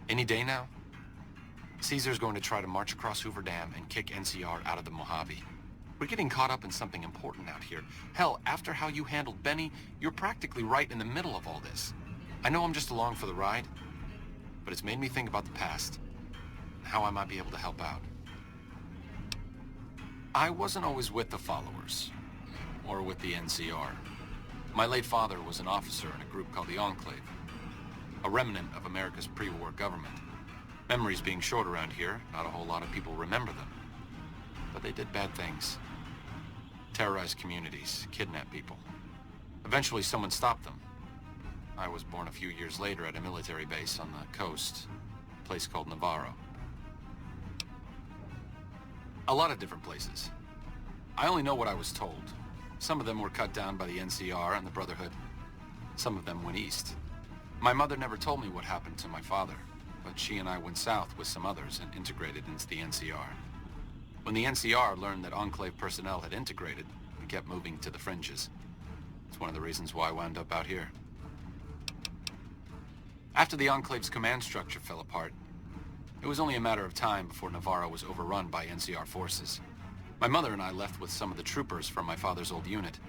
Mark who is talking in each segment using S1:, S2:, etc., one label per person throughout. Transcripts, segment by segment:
S1: Any day now? Caesar's going to try to march across Hoover Dam and kick NCR out of the Mojave. We're getting caught up in something important out here. Hell, after how you handled Benny, you're practically right in the middle of all this. I know I'm just along for the ride, but it's made me think about the past, and how I might be able to help out. I wasn't always with the followers, or with the NCR. My late father was an officer in a group called the Enclave, a remnant of America's pre-war government. Memories being short around here, not a whole lot of people remember them. But they did bad things. Terrorized communities, kidnapped people. Eventually someone stopped them. I was born a few years later at a military base on the coast, a place called Navarro. A lot of different places. I only know what I was told. Some of them were cut down by the NCR and the Brotherhood. Some of them went east. My mother never told me what happened to my father, but she and I went south with some others and integrated into the NCR. When the NCR learned that Enclave personnel had integrated, we kept moving to the fringes. It's one of the reasons why I wound up out here. After the Enclave's command structure fell apart, it was only a matter of time before Navarro was overrun by NCR forces. My mother and I left with some of the troopers from my father's old unit,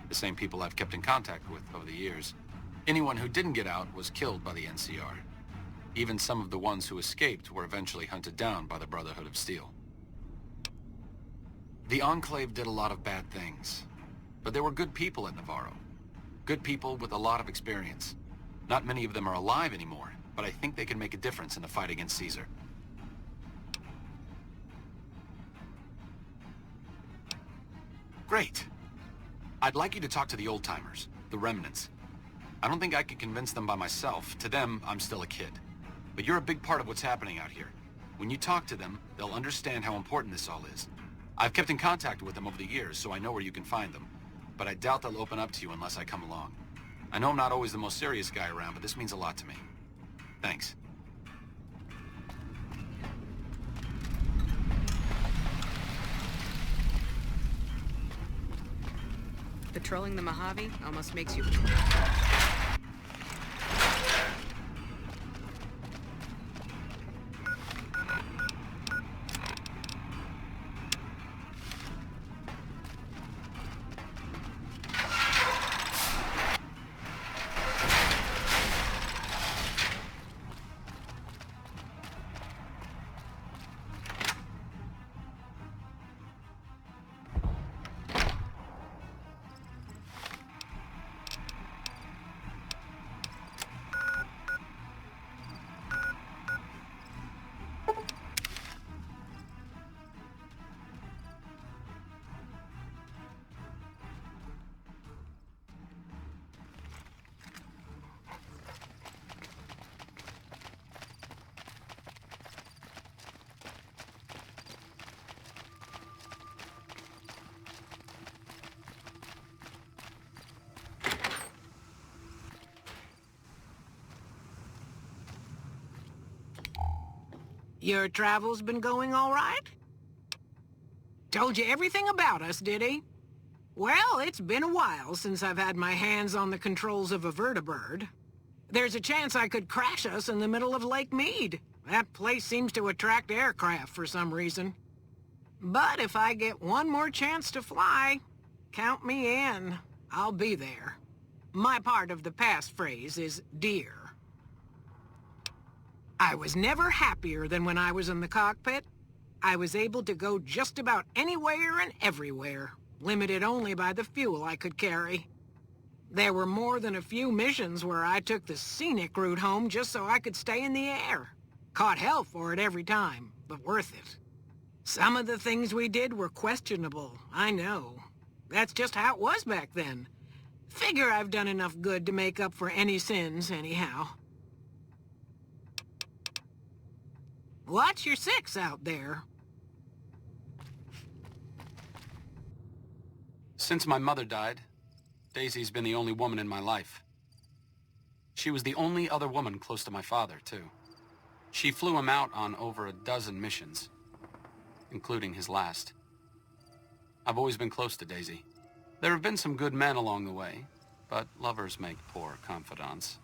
S1: the same people I've kept in contact with over the years. Anyone who didn't get out was killed by the NCR. Even some of the ones who escaped were eventually hunted down by the Brotherhood of Steel. The Enclave did a lot of bad things, but there were good people at Navarro. Good people with a lot of experience. Not many of them are alive anymore, but I think they can make a difference in the fight against Caesar. Great. I'd like you to talk to the old-timers, the remnants. I don't think I could convince them by myself. To them, I'm still a kid. But you're a big part of what's happening out here. When you talk to them, they'll understand how important this all is. I've kept in contact with them over the years, so I know where you can find them. But I doubt they'll open up to you unless I come along. I know I'm not always the most serious guy around, but this means a lot to me. Thanks.
S2: Patrolling the Mojave almost makes you...
S3: Your travels been going all right? Told you everything about us, did he? Well, it's been a while since I've had my hands on the controls of a vertibird. There's a chance I could crash us in the middle of Lake Mead. That place seems to attract aircraft for some reason. But if I get one more chance to fly, count me in. I'll be there. My part of the passphrase is dear. I was never happier than when I was in the cockpit. I was able to go just about anywhere and everywhere, limited only by the fuel I could carry. There were more than a few missions where I took the scenic route home just so I could stay in the air. Caught hell for it every time, but worth it. Some of the things we did were questionable, I know. That's just how it was back then. Figure I've done enough good to make up for any sins, anyhow. Watch your six out there.
S1: Since my mother died, Daisy's been the only woman in my life. She was the only other woman close to my father, too. She flew him out on over a dozen missions, including his last. I've always been close to Daisy. There have been some good men along the way, but lovers make poor confidants.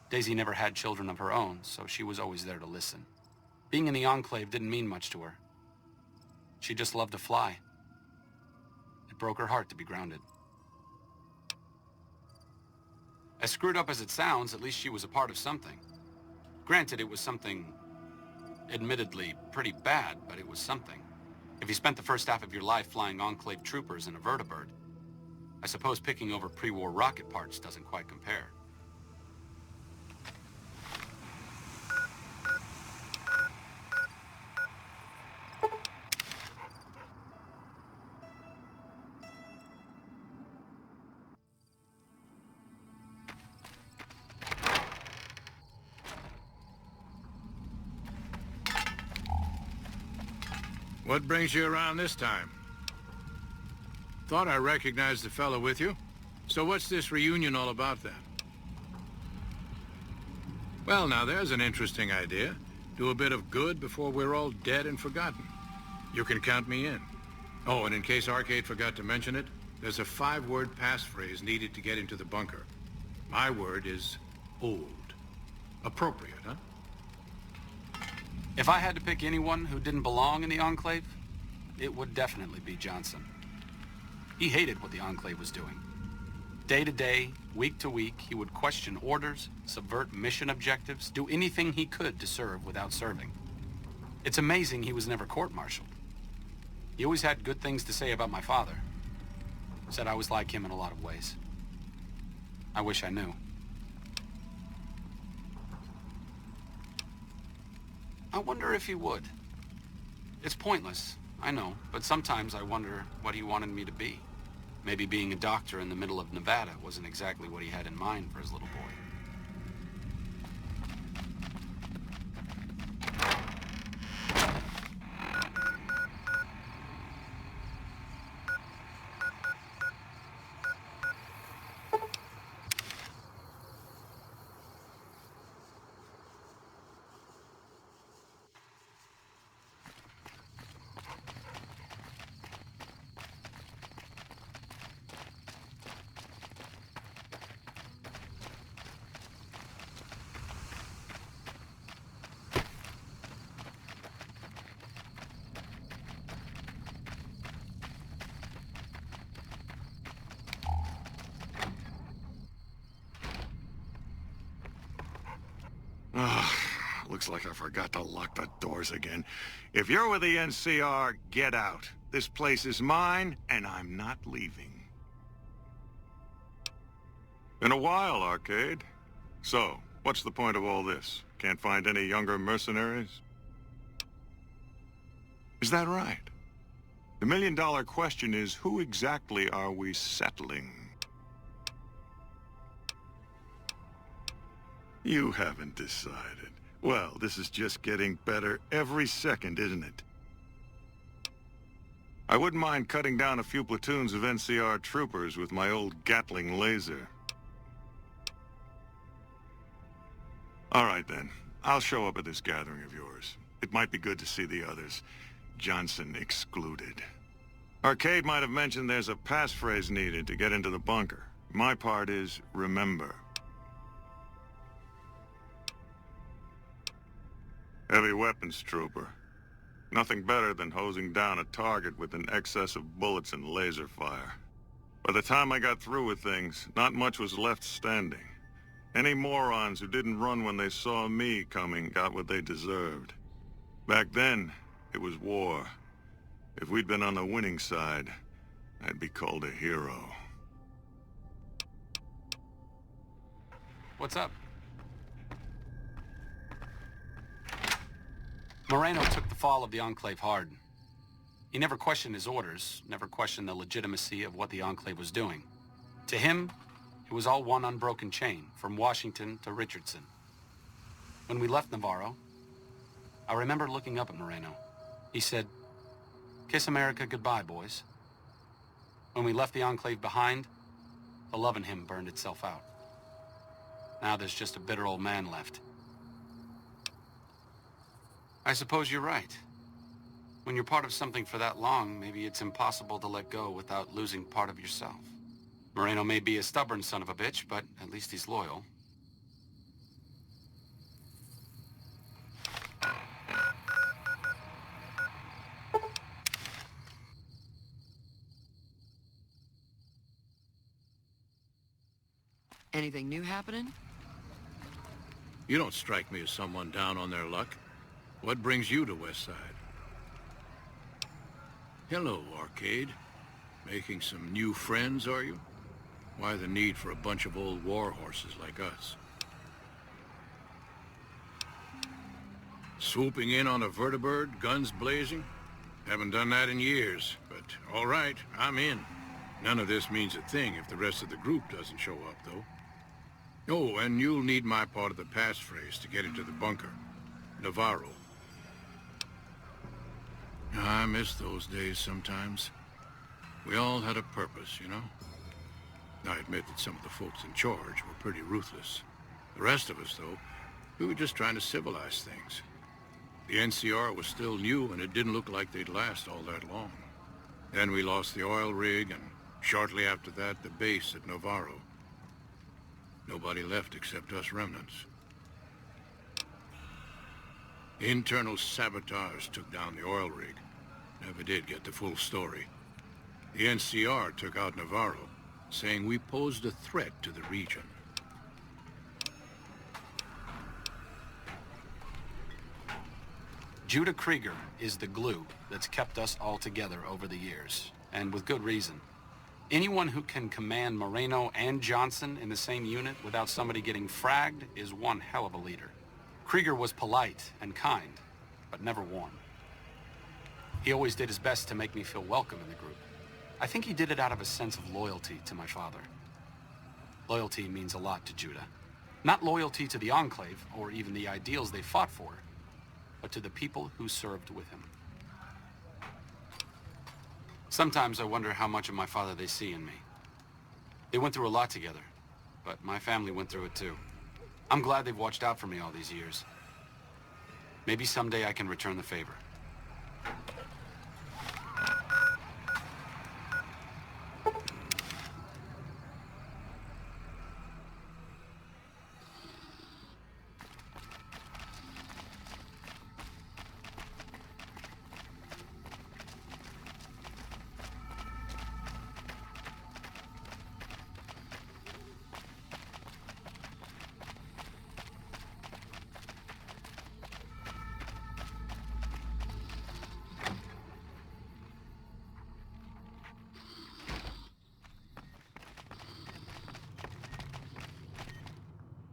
S4: Daisy never had children of her own, so she was always there to listen. Being in the Enclave didn't mean much to her. She just loved to fly. It broke her heart to be grounded. As screwed up as it sounds, at least she was a part of something. Granted, it was something admittedly pretty bad, but it was something. If you spent the first half of your life flying Enclave troopers in a vertibird, I suppose picking over pre-war rocket parts doesn't quite compare.
S5: What brings you around this time? Thought I recognized the fellow with you. So what's this reunion all about then? Well, now there's an interesting idea. Do a bit of good before we're all dead and forgotten. You can count me in. Oh, and in case Arcade forgot to mention it, there's a 5-word passphrase needed to get into the bunker. My word is Auld. Appropriate, huh?
S4: If I had to pick anyone who didn't belong in the Enclave, it would definitely be Johnson. He hated what the Enclave was doing. Day to day, week to week, he would question orders, subvert mission objectives, do anything he could to serve without serving. It's amazing he was never court-martialed. He always had good things to say about my father. Said I was like him in a lot of ways. I wish I knew. I wonder if he would. It's pointless, I know, but sometimes I wonder what he wanted me to be. Maybe being a doctor in the middle of Nevada wasn't exactly what he had in mind for his little boy.
S6: Looks like I forgot to lock the doors again. If you're with the NCR, get out. This place is mine, and I'm not leaving. Been a while, Arcade. So, what's the point of all this? Can't find any younger mercenaries? Is that right? The million-dollar question is, who exactly are we settling? You haven't decided. Well, this is just getting better every second, isn't it? I wouldn't mind cutting down a few platoons of NCR troopers with my old Gatling laser. All right, then. I'll show up at this gathering of yours. It might be good to see the others. Johnson excluded. Arcade might have mentioned there's a passphrase needed to get into the bunker. My part is, remember. Heavy weapons trooper. Nothing better than hosing down a target with an excess of bullets and laser fire. By the time I got through with things, not much was left standing. Any morons who didn't run when they saw me coming got what they deserved. Back then, it was war. If we'd been on the winning side, I'd be called a hero.
S4: What's up? Moreno took the fall of the Enclave hard. He never questioned his orders, never questioned the legitimacy of what the Enclave was doing. To him, it was all one unbroken chain, from Washington to Richardson. When we left Navarro, I remember looking up at Moreno. He said, "Kiss America goodbye, boys." When we left the Enclave behind, the love in him burned itself out. Now there's just a bitter old man left. I suppose you're right. When you're part of something for that long, maybe it's impossible to let go without losing part of yourself. Moreno may be a stubborn son of a bitch, but at least he's loyal.
S7: Anything new happening?
S5: You don't strike me as someone down on their luck. What brings you to West Side? Hello, Arcade. Making some new friends, are you? Why the need for a bunch of old war horses like us? Swooping in on a vertibird, guns blazing? Haven't done that in years, but all right, I'm in. None of this means a thing if the rest of the group doesn't show up, though. Oh, and you'll need my part of the passphrase to get into the bunker. Navarro. I miss those days sometimes. We all had a purpose, you know? I admit that some of the folks in charge were pretty ruthless. The rest of us, though, we were just trying to civilize things. The NCR was still new, and it didn't look like they'd last all that long. Then we lost the oil rig, and shortly after that, the base at Navarro. Nobody left except us remnants. Internal sabotage took down the oil rig. Never did get the full story. The NCR took out Navarro, saying we posed a threat to the region.
S4: Judah Krieger is the glue that's kept us all together over the years, and with good reason. Anyone who can command Moreno and Johnson in the same unit without somebody getting fragged is one hell of a leader. Krieger was polite and kind, but never warm. He always did his best to make me feel welcome in the group. I think he did it out of a sense of loyalty to my father. Loyalty means a lot to Judah. Not loyalty to the Enclave, or even the ideals they fought for, but to the people who served with him. Sometimes I wonder how much of my father they see in me. They went through a lot together, but my family went through it too. I'm glad they've watched out for me all these years. Maybe someday I can return the favor.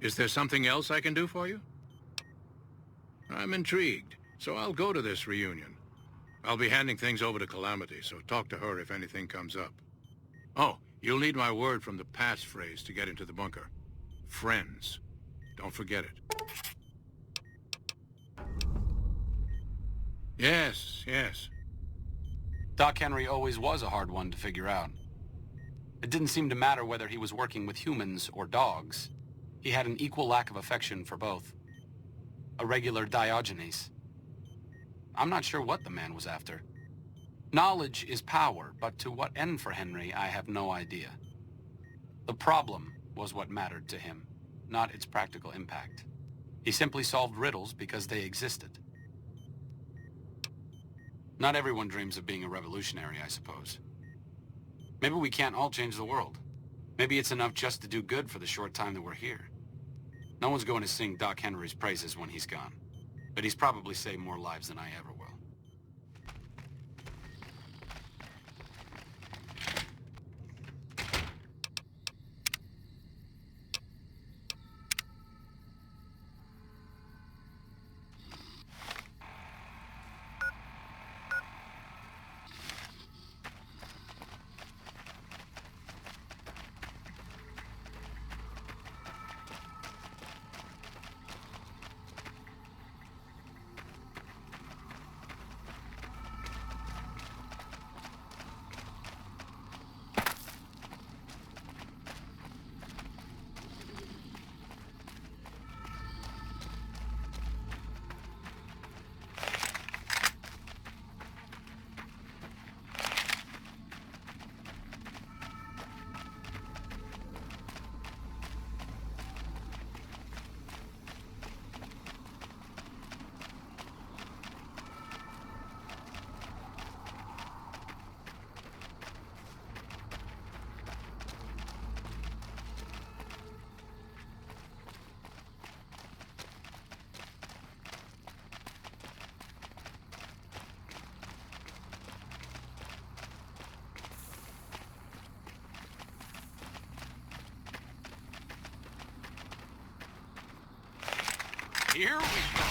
S5: Is there something else I can do for you? I'm intrigued, so I'll go to this reunion. I'll be handing things over to Calamity, so talk to her if anything comes up. Oh, you'll need my word from the passphrase to get into the bunker. Friends. Don't forget it. Yes.
S4: Doc Henry always was a hard one to figure out. It didn't seem to matter whether he was working with humans or dogs. He had an equal lack of affection for both. A regular Diogenes. I'm not sure what the man was after. Knowledge is power, but to what end for Henry, I have no idea. The problem was what mattered to him, not its practical impact. He simply solved riddles because they existed. Not everyone dreams of being a revolutionary, I suppose. Maybe we can't all change the world. Maybe it's enough just to do good for the short time that we're here. No one's going to sing Doc Henry's praises when he's gone, but he's probably saved more lives than I ever will. Here we go.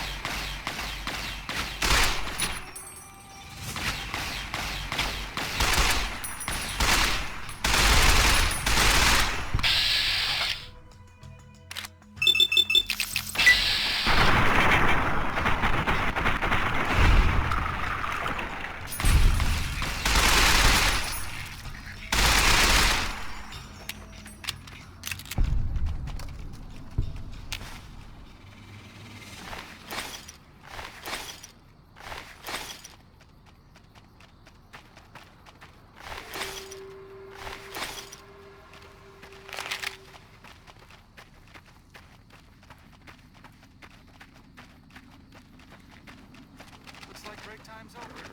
S4: Looks like break time's over.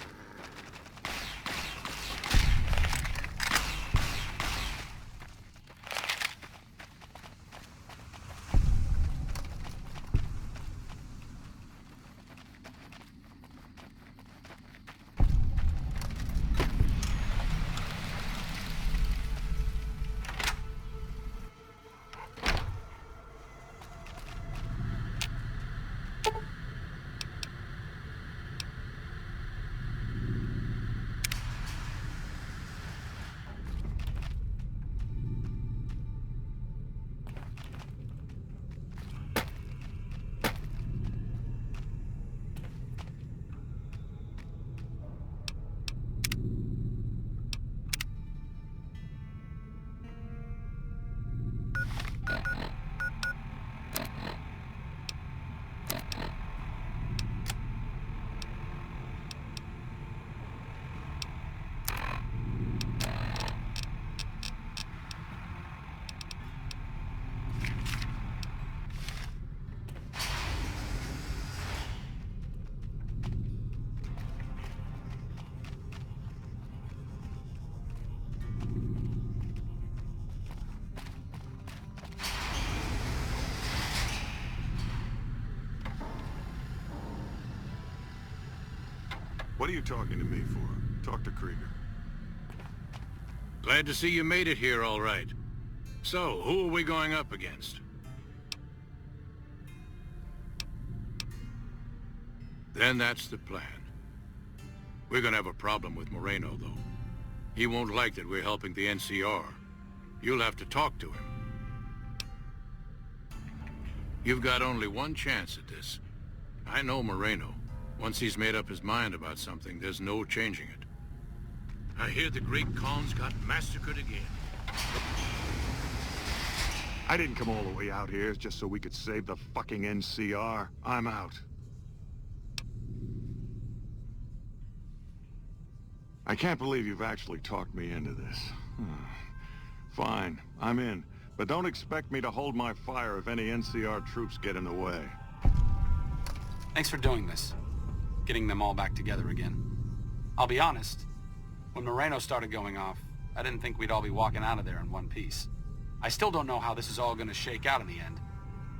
S6: What are you talking to me for? Talk to Krieger.
S5: Glad to see you made it here all right. So, who are we going up against? Then that's the plan. We're gonna have a problem with Moreno, though. He won't like that we're helping the NCR. You'll have to talk to him. You've got only one chance at this. I know Moreno. Once he's made up his mind about something, there's no changing it. I hear the Great Khans got massacred again.
S6: I didn't come all the way out here just so we could save the fucking NCR. I'm out. I can't believe you've actually talked me into this. Fine, I'm in. But don't expect me to hold my fire if any NCR troops get in the way.
S4: Thanks for doing this. Getting them all back together again. I'll be honest, when Moreno started going off, I didn't think we'd all be walking out of there in one piece. I still don't know how this is all going to shake out in the end,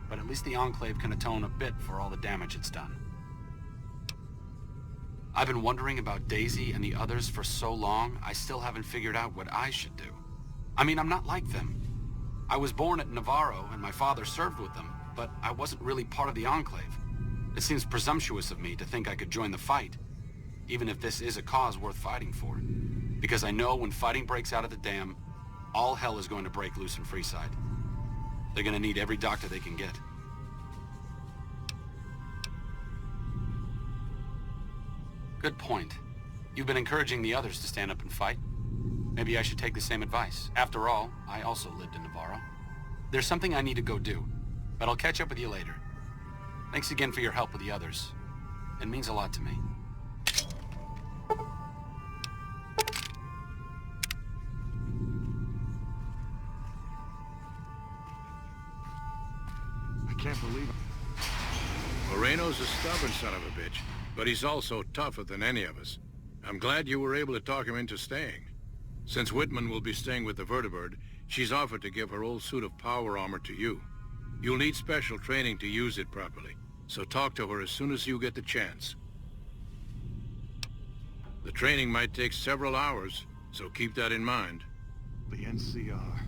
S4: but at least the Enclave can atone a bit for all the damage it's done. I've been wondering about Daisy and the others for so long, I still haven't figured out what I should do. I mean, I'm not like them. I was born at Navarro and my father served with them, but I wasn't really part of the Enclave. It seems presumptuous of me to think I could join the fight, even if this is a cause worth fighting for. Because I know when fighting breaks out at the dam, all hell is going to break loose in Freeside. They're going to need every doctor they can get. Good point. You've been encouraging the others to stand up and fight. Maybe I should take the same advice. After all, I also lived in Navarro. There's something I need to go do, but I'll catch up with you later. Thanks again for your help with the others. It means a lot to me.
S6: I can't believe it.
S5: Moreno's a stubborn son of a bitch, but he's also tougher than any of us. I'm glad you were able to talk him into staying. Since Whitman will be staying with the Vertibird, she's offered to give her old suit of power armor to you. You'll need special training to use it properly, so talk to her as soon as you get the chance. The training might take several hours, so keep that in mind.
S6: The NCR.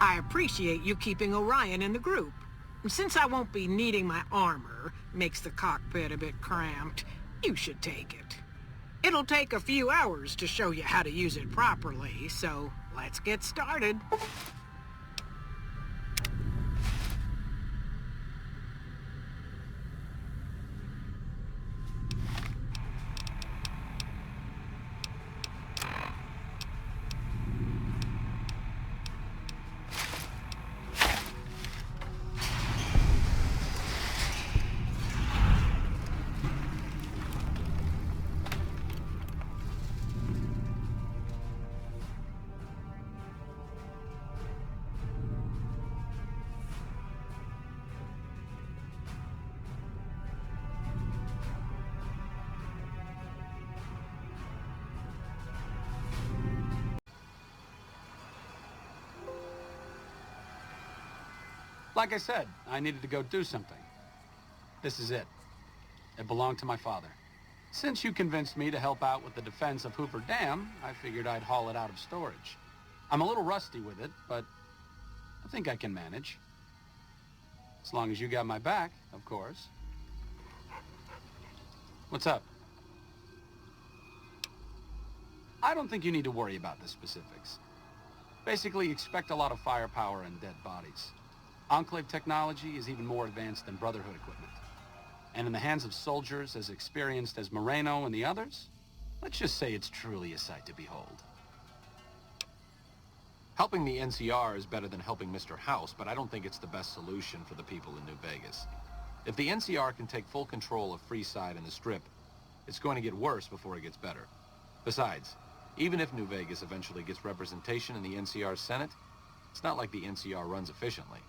S3: I appreciate you keeping Orion in the group. Since I won't be needing my armor, makes the cockpit a bit cramped, you should take it. It'll take a few hours to show you how to use it properly, so let's get started.
S4: Like I said, I needed to go do something. This is it. It belonged to my father. Since you convinced me to help out with the defense of Hoover Dam, I figured I'd haul it out of storage. I'm a little rusty with it, but I think I can manage. As long as you got my back, of course. What's up? I don't think you need to worry about the specifics. Basically, expect a lot of firepower and dead bodies. Enclave technology is even more advanced than Brotherhood equipment. And in the hands of soldiers as experienced as Moreno and the others, let's just say it's truly a sight to behold.
S1: Helping the NCR is better than helping Mr. House, but I don't think it's the best solution for the people in New Vegas. If the NCR can take full control of Freeside and the Strip, it's going to get worse before it gets better. Besides, even if New Vegas eventually gets representation in the NCR's Senate, it's not like the NCR runs efficiently.